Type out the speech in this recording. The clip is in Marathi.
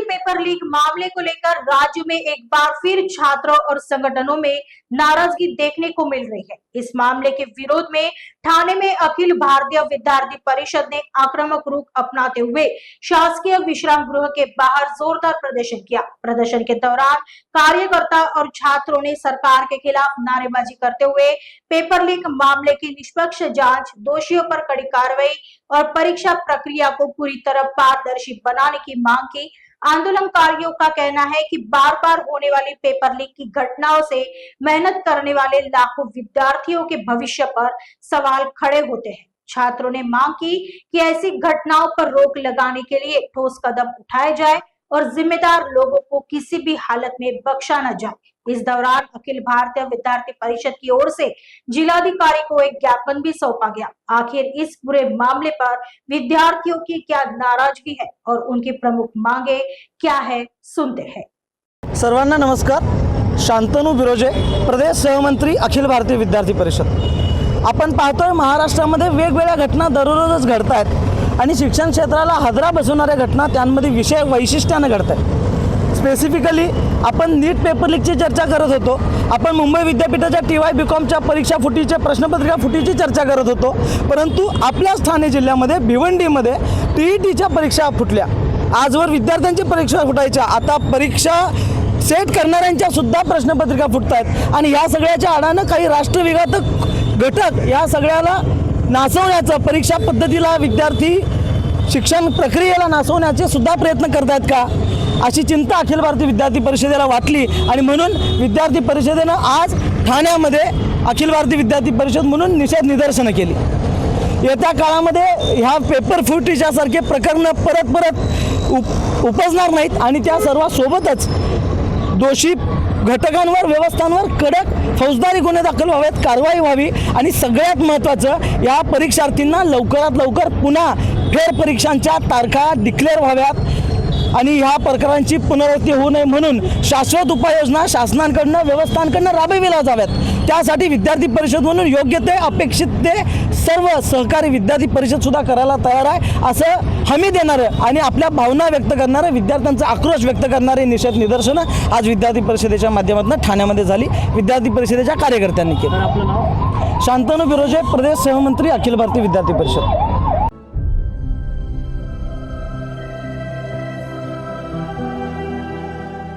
पेपर लीक मामले को लेकर राज्य में एक बार फिर छात्रों और संगठनों में नाराजगी देखने को मिल रही है। इस मामले के विरोध में ठाणे में अखिल भारतीय विद्यार्थी परिषद ने आक्रामक रुख अपनाते हुए शासकीय विश्राम गृह के बाहर जोरदार प्रदर्शन किया। प्रदर्शन के दौरान कार्यकर्ता और छात्रों ने सरकार के खिलाफ नारेबाजी करते हुए पेपर लीक मामले की निष्पक्ष जांच, दोषियों पर कड़ी कार्रवाई और परीक्षा प्रक्रिया को पूरी तरह पारदर्शी बनाने की मांग की। आंदोलनकारियों का कहना है कि बार बार होने वाली पेपर लीक की घटनाओं से मेहनत करने वाले लाखों विद्यार्थियों के भविष्य पर सवाल खड़े होते हैं। छात्रों ने मांग की कि ऐसी घटनाओं पर रोक लगाने के लिए ठोस कदम उठाए जाए और जिम्मेदार लोगों को किसी भी हालत में बख्शा न जाए। इस दौरान अखिल भारतीय विद्यार्थी परिषद की ओर से जिलाधिकारी को एक ज्ञापन भी सौंपा गया। आखिर इस पूरे मामले पर विद्यार्थियों की क्या नाराजगी है और उनकी प्रमुख मांगे क्या है, सुनते हैं। सर्वांना नमस्कार। शांतनु बिरोजे, प्रदेश सहमंत्री, अखिल भारतीय विद्यार्थी परिषद। आपण पाहतोय महाराष्ट्रामध्ये वेगवेगळ्या घटना दररोजच घडत आहेत आणि शिक्षण क्षेत्राला हादरा बसवणाऱ्या घटना त्यांमध्ये विषय वैशिष्ट्याने घडत आहेत। स्पेसिफिकली आपण नीट पेपर लीकची चर्चा करत होतो, आपण मुंबई विद्यापीठाच्या TY BComच्या परीक्षा फुटीच्या प्रश्नपत्रिका फुटीची चर्चा करत होतो, परंतु आपल्याच ठाणे जिल्ह्यामध्ये भिवंडीमध्ये TETच्या परीक्षा फुटल्या। आजवर विद्यार्थ्यांची परीक्षा फुटायच्या, आता परीक्षा सेट करणाऱ्यांच्या सुद्धा प्रश्नपत्रिका फुटतात आणि या सगळ्याच्या आडानं काही राष्ट्रविघातक घटक या सगळ्याला नाचवण्याचं, परीक्षा पद्धतीला, विद्यार्थी शिक्षण प्रक्रियेला नाचवण्याचे सुद्धा प्रयत्न करतात का, अशी चिंता अखिल भारतीय विद्यार्थी परिषदेला वाटली आणि म्हणून विद्यार्थी परिषदेनं आज ठाण्यामध्ये अखिल भारतीय विद्यार्थी परिषद म्हणून निषेध निदर्शनं केली। येत्या काळामध्ये ह्या पेपर फुटीच्यासारखे प्रकरणं परत उपजणार नाहीत आणि त्या सर्वांसोबतच दोषी घटकांवर, व्यवस्थांवर कडक फौजदारी गुन्हे दाखल व्हावेत, कारवाई व्हावी आणि सगळ्यात महत्त्वाचं या परीक्षार्थींना लवकरात लवकर पुन्हा फेर परीक्षांच्या तारखा डिक्लेअर व्हाव्यात आणि ह्या प्रकारांची पुनरावृत्ती होऊ नये म्हणून शाश्वत उपाययोजना शासनाकडनं, व्यवस्थांकडनं राबविल्या जाव्यात। त्यासाठी विद्यार्थी परिषद म्हणून योग्य ते, अपेक्षित ते सर्व सहकारी विद्यार्थी परिषद सुद्धा करायला तयार आहे, असं हमी देणारं आणि आपल्या भावना व्यक्त करणारे, विद्यार्थ्यांचा आक्रोश व्यक्त करणारे निषेध निदर्शनं आज विद्यार्थी परिषदेच्या माध्यमातून ठाण्यामध्ये झाली। विद्यार्थी परिषदेच्या कार्यकर्त्यांनी केलं। आपलं नाव? शांतनु बिरोजे, प्रदेश सहमंत्री, अखिल भारतीय विद्यार्थी परिषद।